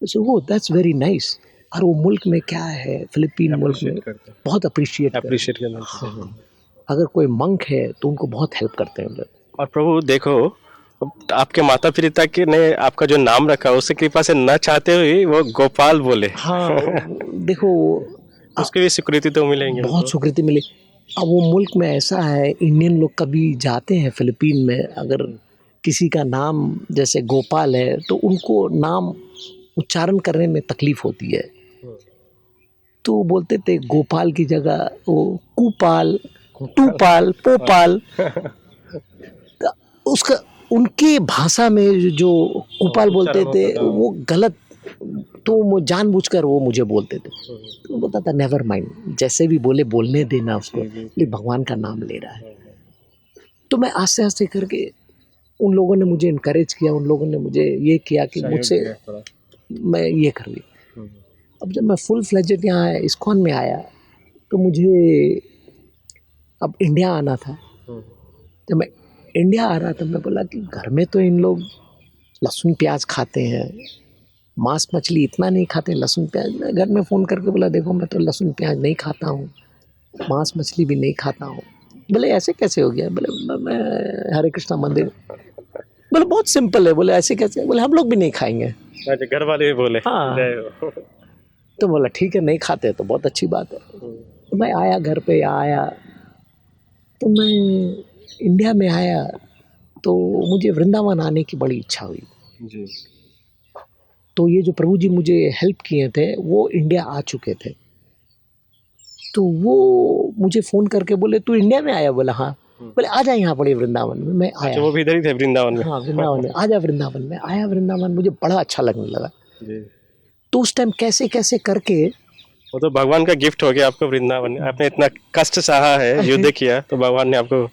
Speaker 1: So oh, that's very nice। और वो मुल्क में क्या है, फिलीपीन मुल्क में बहुत अप्रिशिएट
Speaker 2: करते।
Speaker 1: अगर कोई मंक है तो उनको बहुत हेल्प करते हैं लोग।
Speaker 2: और प्रभु देखो, आपके माता पिता के ने आपका जो नाम रखा उससे कृपा से न चाहते हुए वो गोपाल बोले।
Speaker 1: हाँ देखो
Speaker 2: उसकी भी स्वीकृति तो मिलेंगे,
Speaker 1: बहुत स्वीकृति मिली। अब वो मुल्क में ऐसा है, इंडियन लोग कभी जाते हैं फिलीपीन में, अगर किसी का नाम जैसे गोपाल है तो उनको नाम उच्चारण करने में तकलीफ होती है, तो बोलते थे गोपाल की जगह वो कुपाल, टूपाल, पोपाल। उसका उनके भाषा में जो गोपाल बोलते
Speaker 2: उच्चारण
Speaker 1: थे
Speaker 2: होता था।
Speaker 1: वो गलत, तो वो जानबूझकर वो मुझे बोलते थे। तो बोलता था नेवर माइंड, जैसे भी बोले बोलने देना उसको,
Speaker 2: जी, जी, जी।
Speaker 1: ये भगवान का नाम ले रहा है। तो मैं आस्ते आस्ते करके, उन लोगों ने मुझे इनकरेज किया, उन लोगों ने मुझे ये किया कि
Speaker 2: सहयोग
Speaker 1: मुझसे
Speaker 2: दिया थोड़ा।
Speaker 1: मैं ये कर ली। अब जब मैं फुल फ्लेजेड यहाँ इस्कॉन में आया तो मुझे अब इंडिया आना था। जब मैं इंडिया आ रहा था मैं बोला कि घर में तो इन लोग लहसुन प्याज खाते हैं, मांस मछली इतना नहीं खाते, लहसुन प्याज। मैं घर में फ़ोन करके बोला देखो मैं तो लहसुन प्याज नहीं खाता हूँ, मांस मछली भी नहीं खाता हूँ। बोले ऐसे कैसे हो गया? बोले मैं हरे कृष्णा मंदिर। बोले बहुत सिंपल है। बोले ऐसे कैसे? बोले हम लोग भी नहीं खाएंगे।
Speaker 2: अच्छा, घर वाले भी बोले
Speaker 1: हाँ।
Speaker 2: जय हो।
Speaker 1: तो बोला ठीक है, नहीं खाते तो बहुत अच्छी बात है। तो मैं आया घर पे आया, तो मैं इंडिया में आया तो मुझे वृंदावन आने की बड़ी इच्छा हुई।
Speaker 2: जी।
Speaker 1: तो ये जो प्रभु जी मुझे हेल्प किए थे वो इंडिया आ चुके थे, तो वो मुझे फ़ोन करके बोले तू इंडिया में आया? बोला हाँ। बोले आ जा यहाँ पड़े वृंदावन में। मैं
Speaker 2: अच्छा,
Speaker 1: आया।
Speaker 2: वो भी इधर ही थे वृंदावन में।
Speaker 1: हाँ वृंदावन में, आ जा वृंदावन में। आया वृंदावन, मुझे बड़ा अच्छा लगने लगा।
Speaker 2: जी।
Speaker 1: तो उस टाइम कैसे कैसे करके
Speaker 2: वो तो भगवान का गिफ्ट हो गया आपको वृंदावन। आपने इतना कष्ट सहा है, युद्ध किया, तो भगवान ने आपको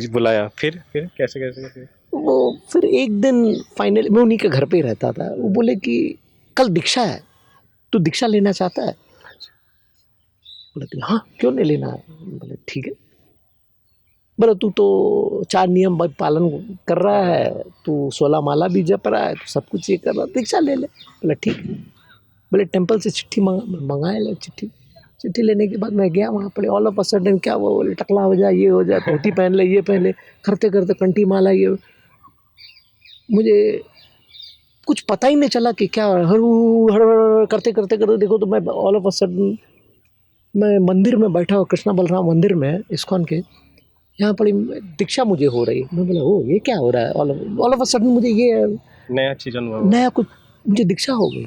Speaker 2: बुलाया। फिर कैसे कैसे?
Speaker 1: वो फिर एक दिन फाइनली मैं उन्हीं के घर पे ही रहता था। वो बोले कि कल दीक्षा है, तू दीक्षा लेना चाहता है? बोले कि हाँ क्यों नहीं लेना है? बोले ठीक है। बोले तू तो 4 नियम पालन कर रहा है, तू 16 माला भी जप रहा है, तो सब कुछ ये कर रहा है, दीक्षा ले ले। बोले ठीक है। बोले टेम्पल से चिट्ठी मंगाए ले। चिट्ठी लेने के बाद मैं गया वहाँ पर। ऑल ऑफ अ सडन क्या हुआ? बोले टकला हो जा, ये हो जा, धोती पहन ले, ये पहन ले, करते करते कंठी माला, ये। मुझे कुछ पता ही नहीं चला कि क्या हर करते करते करते देखो तो मैं ऑल ऑफ अ सडन मैं मंदिर में बैठा हूँ, कृष्णा बलराम मंदिर में इस्कॉन के। यहाँ पर दीक्षा मुझे हो रही है। मैं बोला ओ ये क्या हो रहा है? ऑल ऑफ अ सडन मुझे ये
Speaker 2: नया चीज अनुभव।
Speaker 1: नया कुछ, मुझे दीक्षा हो गई।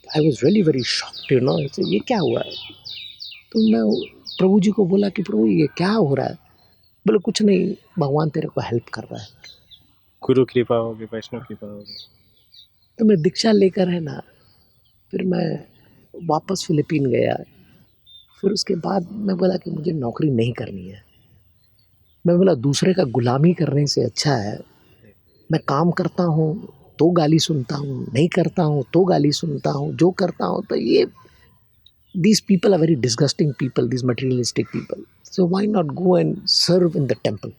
Speaker 1: I was really very shocked, you know, ये क्या हुआ है? तो मैं प्रभु जी को बोला कि प्रभु ये क्या हो रहा है? बोले कुछ नहीं, भगवान तेरे को हेल्प कर रहा है।
Speaker 2: गुरु कृपा होगी, वैष्णव कृपा होगी।
Speaker 1: तो मैं दीक्षा लेकर है ना, फिर मैं वापस फिलीपीन गया। फिर उसके बाद मैं बोला कि मुझे नौकरी नहीं करनी है। मैं बोला दूसरे का गुलामी करने से अच्छा है मैं काम करता हूँ तो गाली सुनता हूँ, नहीं करता हूँ तो गाली सुनता हूँ, जो करता हूँ तो ये these people are very disgusting people, these materialistic people. So why not go and serve in the temple?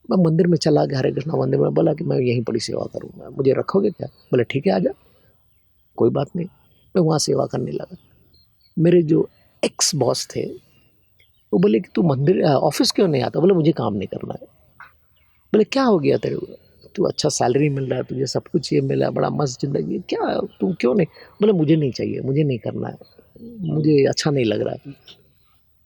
Speaker 1: मैं मंदिर में चला गया, हरे कृष्णा मंदिर में। बोला कि मैं यहीं पड़ी सेवा करूँगा, मुझे रखोगे क्या? बोले ठीक है आ जा, कोई बात नहीं। मैं वहाँ सेवा करने लगा। मेरे जो एक्स बॉस थे वो बोले कि तू मंदिर ऑफिस क्यों नहीं आता? बोले मुझे काम नहीं करना है। बोले क्या हो गया तेरे को? तू अच्छा सैलरी मिल रहा है, तुझे सब कुछ ये मिला, बड़ा मस्त जिंदगी, क्या तू क्यों नहीं? बोले मुझे नहीं चाहिए, मुझे नहीं करना है, मुझे अच्छा नहीं लग रहा है।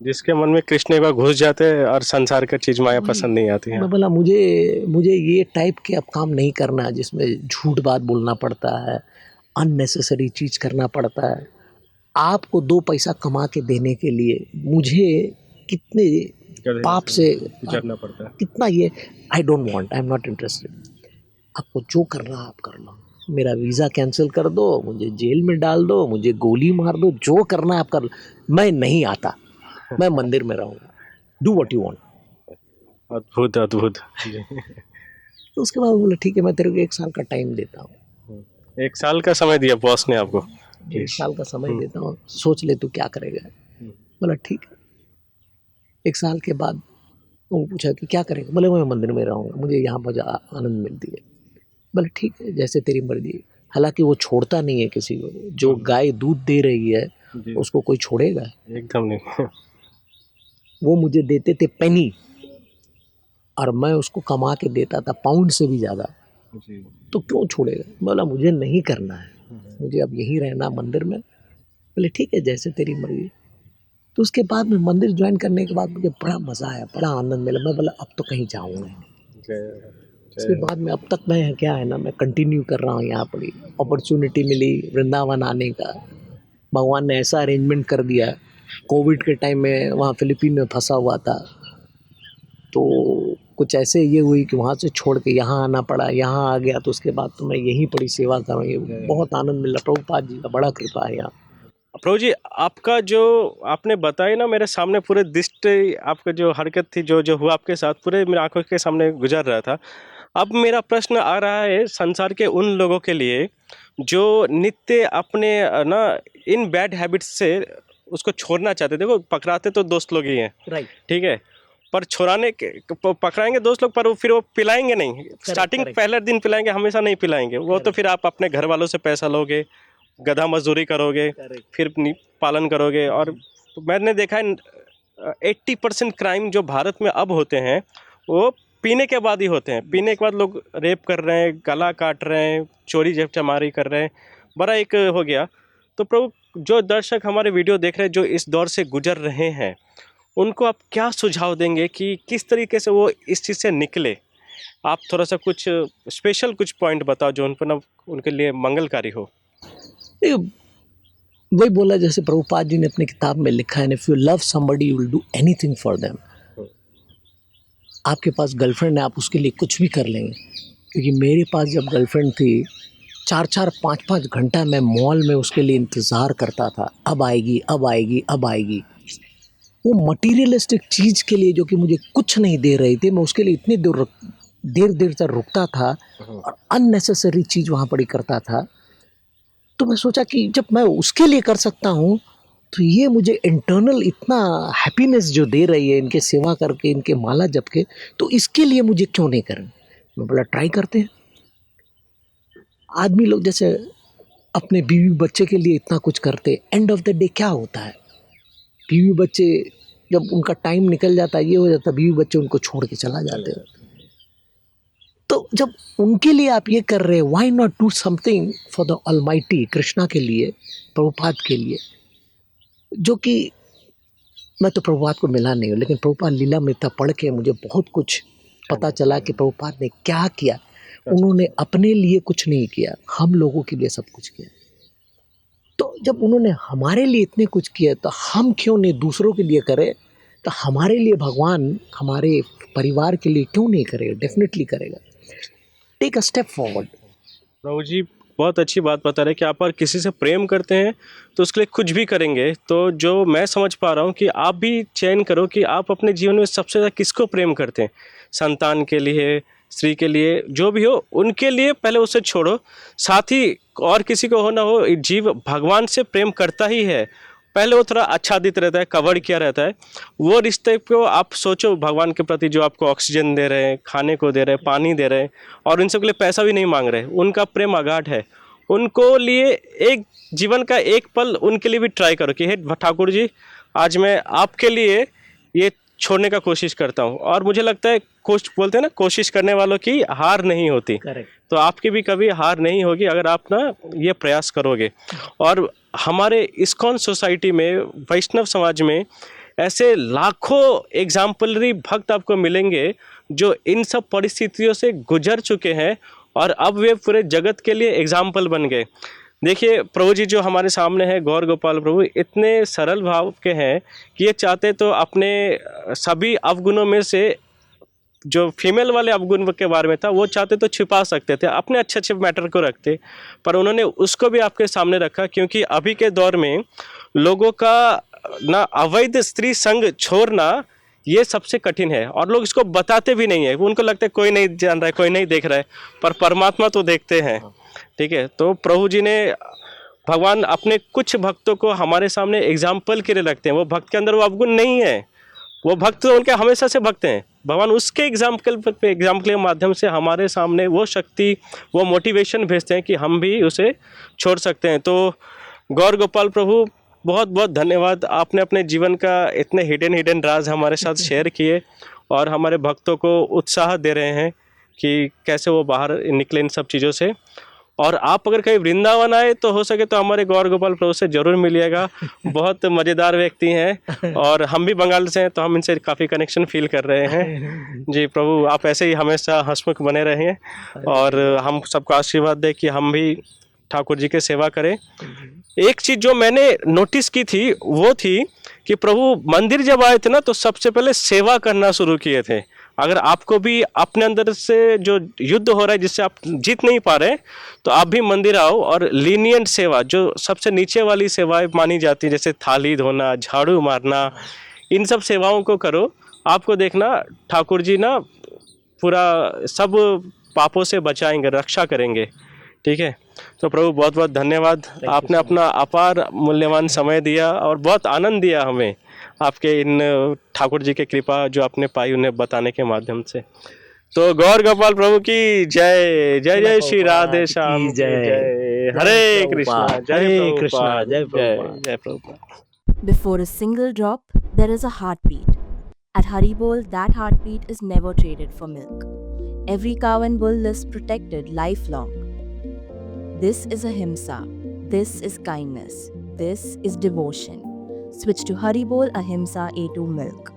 Speaker 2: जिसके मन में कृष्ण एक बार घुस जाते हैं और संसार का चीज माया पसंद नहीं आती है।
Speaker 1: मैं बोला मुझे ये टाइप के अब काम नहीं करना है जिसमें झूठ बात बोलना पड़ता है, अननेसेसरी चीज़ करना पड़ता है। आपको 2 पैसा कमा के देने के लिए मुझे कितने पाप से
Speaker 2: गुजरना पड़ता है।
Speaker 1: कितना ये, I don't want, I am not interested. आपको जो करना है आप कर लो, मेरा वीज़ा कैंसिल कर दो, मुझे जेल में डाल दो, मुझे गोली मार दो, जो करना है आप कर लो, मैं नहीं आता, मैं मंदिर में रहूँगा। Do what you want.
Speaker 2: अद्भुत अद्भुत।
Speaker 1: तो उसके बाद बोला ठीक है मैं तेरे को 1 साल का टाइम देता हूँ।
Speaker 2: 1 साल का समय दिया बॉस ने आपको।
Speaker 1: 1 साल का समय देता हूँ, सोच ले तू क्या करेगा। बोला ठीक है। 1 साल के बाद वो पूछा कि क्या करेगा? बोले मैं मंदिर में रहूँगा, मुझे यहाँ पर आनंद मिलती है। बोले ठीक है जैसे तेरी मर्जी। हालांकि वो छोड़ता नहीं है किसी को, जो गाय दूध दे रही है उसको कोई छोड़ेगा?
Speaker 2: एकदम नहीं।
Speaker 1: वो मुझे देते थे पेनी और मैं उसको कमा के देता था पाउंड से भी ज़्यादा, तो क्यों छोड़ेगा? बोला मुझे नहीं करना है, मुझे अब यहीं रहना मंदिर में। बोले ठीक है जैसे तेरी मर्जी। तो उसके बाद में मंदिर ज्वाइन करने के बाद मुझे बड़ा मज़ा आया, बड़ा आनंद मिला। मैं बोला अब तो कहीं जाऊँगा नहीं। उसके बाद में अब तक मैं क्या है ना, मैं कंटिन्यू कर रहा हूँ यहाँ पर। अपॉर्चुनिटी मिली वृंदावन आने का, भगवान ने ऐसा अरेंजमेंट कर दिया। कोविड के टाइम में वहाँ फिलीपीन में फंसा हुआ था, तो कुछ ऐसे ये हुई कि वहाँ से छोड़ के यहाँ आना पड़ा, यहाँ आ गया तो उसके बाद तो मैं यहीं पड़ी सेवा कर रही हूँ। बहुत आनंद मिला, प्रभुपाद जी का बड़ा कृपा है यहाँ।
Speaker 2: प्रभु जी, आपका जो आपने बताया ना, मेरे सामने पूरे दृष्टि आपका जो हरकत थी, जो जो हुआ आपके साथ, पूरे मेरी आंखों के सामने गुजर रहा था। अब मेरा प्रश्न आ रहा है संसार के उन लोगों के लिए जो नित्य अपने ना इन बैड हैबिट्स से उसको छोड़ना चाहते। देखो, पकड़ाते तो दोस्त लोग ही हैं,
Speaker 1: राइट।
Speaker 2: ठीक है, पर छुड़ाने के पकड़ाएंगे दोस्त लोग, पर वो फिर वो पिलाएंगे नहीं। स्टार्टिंग पहले दिन पिलाएंगे, हमेशा नहीं पिलाएंगे वो। तो फिर आप अपने घर वालों से पैसा लोगे, गधा मजदूरी करोगे, फिर पालन करोगे। और मैंने देखा है 80% क्राइम जो भारत में अब होते हैं वो पीने के बाद ही होते हैं। पीने के बाद लोग रेप कर रहे हैं, गला काट रहे हैं, चोरी चमारी कर रहे हैं, बड़ा एक हो गया। तो प्रभु, जो दर्शक हमारे वीडियो देख रहे हैं, जो इस दौर से गुजर रहे हैं, उनको आप क्या सुझाव देंगे कि किस तरीके से वो इस चीज़ से निकले? आप थोड़ा सा कुछ स्पेशल कुछ पॉइंट बताओ जो उन पर ना उनके लिए मंगलकारी हो।
Speaker 1: वही बोला जैसे प्रभुपाद जी ने अपनी किताब में लिखा है, if you love somebody you will do anything for them. आपके पास गर्लफ्रेंड है, आप उसके लिए कुछ भी कर लेंगे। क्योंकि मेरे पास जब गर्लफ्रेंड थी, 4-4, 5-5 घंटा मैं मॉल में उसके लिए इंतज़ार करता था, अब आएगी, अब आएगी, अब आएगी। वो मटीरियलिस्टिक चीज़ के लिए जो कि मुझे कुछ नहीं दे रही थी, मैं उसके लिए इतनी देर तक रुकता था और अननेसेसरी चीज़ वहाँ पड़ी करता था। तो मैं सोचा कि जब मैं उसके लिए कर सकता हूँ तो ये मुझे इंटरनल इतना हैप्पीनेस जो दे रही है इनके सेवा करके, इनके माला जप के, तो इसके लिए मुझे क्यों नहीं करें। मैं बोला ट्राई करते हैं। आदमी लोग जैसे अपने बीवी बच्चे के लिए इतना कुछ करते, एंड ऑफ द डे क्या होता है, बीवी बच्चे जब उनका टाइम निकल जाता है, ये हो जाता है बीवी बच्चे उनको छोड़ के चला जाते हैं। तो जब उनके लिए आप ये कर रहे हैं, why not do something for the almighty, Krishna के लिए, प्रभुपाद के लिए। जो कि मैं तो प्रभुपाद को मिला नहीं हूँ, लेकिन प्रभुपाद लीलामृता पढ़ के मुझे बहुत कुछ पता चला कि प्रभुपाद ने क्या किया। उन्होंने अपने लिए कुछ नहीं किया, हम लोगों के लिए सब कुछ किया। तो जब उन्होंने हमारे लिए इतने कुछ किया तो हम क्यों नहीं दूसरों के लिए करें। तो हमारे लिए भगवान हमारे परिवार के लिए क्यों नहीं करेगा, डेफिनेटली करेगा। Take a step forward.
Speaker 2: Prabhu ji, बहुत अच्छी बात बता रहे हैं कि आप अगर किसी से प्रेम करते हैं तो उसके लिए कुछ भी करेंगे। तो जो मैं समझ पा रहा हूँ कि आप भी चयन करो कि आप अपने जीवन में सबसे ज़्यादा किसको प्रेम करते हैं। संतान के लिए, स्त्री के लिए, जो भी हो, उनके लिए पहले उसे छोड़ो। साथ ही और किसी को हो ना हो, जीव भगवान से प्रेम करता ही है। पहले वो थोड़ा आच्छादित रहता है, कवर्ड किया रहता है। वो रिश्ते को आप सोचो भगवान के प्रति, जो आपको ऑक्सीजन दे रहे हैं, खाने को दे रहे हैं, पानी दे रहे हैं, और उन सब के लिए पैसा भी नहीं मांग रहे। उनका प्रेम अगाध है। उनको लिए एक जीवन का एक पल उनके लिए भी ट्राई करो कि हे ठाकुर जी, आज मैं आपके लिए ये छोड़ने का कोशिश करता हूँ। और मुझे लगता है बोलते हैं ना, कोशिश करने वालों की हार नहीं होती।
Speaker 1: करेक्ट।
Speaker 2: तो आपकी भी कभी हार नहीं होगी अगर आप ना ये प्रयास करोगे। और हमारे इस्कॉन सोसाइटी में, वैष्णव समाज में ऐसे लाखों एग्जाम्पलरी भक्त आपको मिलेंगे जो इन सब परिस्थितियों से गुजर चुके हैं और अब वे पूरे जगत के लिए एग्जाम्पल बन गए। देखिए प्रभु जी जो हमारे सामने है, गौर गोपाल प्रभु, इतने सरल भाव के हैं कि ये चाहते तो अपने सभी अवगुणों में से जो फीमेल वाले अवगुण के बारे में था वो चाहते तो छिपा सकते थे, अपने अच्छे अच्छे मैटर को रखते, पर उन्होंने उसको भी आपके सामने रखा। क्योंकि अभी के दौर में लोगों का ना अवैध स्त्री संग छोड़ना ये सबसे कठिन है, और लोग इसको बताते भी नहीं है। उनको लगता है कोई नहीं जान रहा है, कोई नहीं देख रहा है, पर परमात्मा तो देखते हैं। ठीक है, तो प्रभु जी ने, भगवान अपने कुछ भक्तों को हमारे सामने एग्जाम्पल के लिए रखते हैं। वो भक्त के अंदर वो अवगुण नहीं है, वो भक्त तो उनके हमेशा से भक्त हैं। भगवान उसके एग्जाम्पल के माध्यम से हमारे सामने वो शक्ति, वो मोटिवेशन भेजते हैं कि हम भी उसे छोड़ सकते हैं। तो गौर गोपाल प्रभु, बहुत बहुत धन्यवाद। आपने अपने जीवन का इतने हिडन राज हमारे साथ शेयर किए और हमारे भक्तों को उत्साह दे रहे हैं कि कैसे वो बाहर निकले इन सब चीज़ों से। और आप अगर कहीं वृंदावन आए तो हो सके तो हमारे गौर गोपाल प्रभु से जरूर मिलिएगा। बहुत मज़ेदार व्यक्ति हैं और हम भी बंगाल से हैं तो हम इनसे काफ़ी कनेक्शन फील कर रहे हैं। जी प्रभु, आप ऐसे ही हमेशा हंसमुख बने रहें और हम सबको आशीर्वाद दें कि हम भी ठाकुर जी की सेवा करें। एक चीज़ जो मैंने नोटिस की थी वो थी कि प्रभु मंदिर जब आए थे ना तो सबसे पहले सेवा करना शुरू किए थे। अगर आपको भी अपने अंदर से जो युद्ध हो रहा है जिससे आप जीत नहीं पा रहे, तो आप भी मंदिर आओ और लीनियंट सेवा, जो सबसे नीचे वाली सेवाएं मानी जाती है, जैसे थाली धोना, झाड़ू मारना, इन सब सेवाओं को करो। आपको देखना ठाकुर जी ना पूरा सब पापों से बचाएंगे, रक्षा करेंगे। ठीक है, तो प्रभु बहुत बहुत धन्यवाद, आपने अपना अपार मूल्यवान समय दिया और बहुत आनंद दिया हमें आपके इन ठाकुर जी के कृपा जो आपने पाई उन्हें बताने के माध्यम से। तो गौर गोपाल प्रभु की जय। जय जय श्री राधे श्याम की जय। हरे कृष्णा, जय कृष्णा, जय प्रभुपाद, जय Prabhupada.
Speaker 3: Before a single drop, there is a heartbeat. At Haribol, that heartbeat is never traded for milk. Every cow and bull lives protected lifelong. This is ahimsa. This is kindness. This is devotion. Switch to Haribol Ahimsa A2 Milk.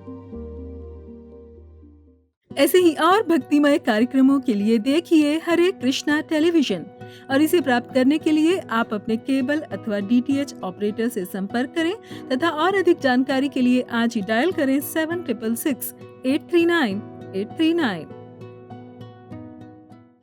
Speaker 4: ऐसे ही और भक्तिमय कार्यक्रमों के लिए देखिए हरे कृष्णा टेलीविजन, और इसे प्राप्त करने के लिए आप अपने केबल अथवा DTH ऑपरेटर से संपर्क करें तथा और अधिक जानकारी के लिए आज ही डायल करें 7666 839 839।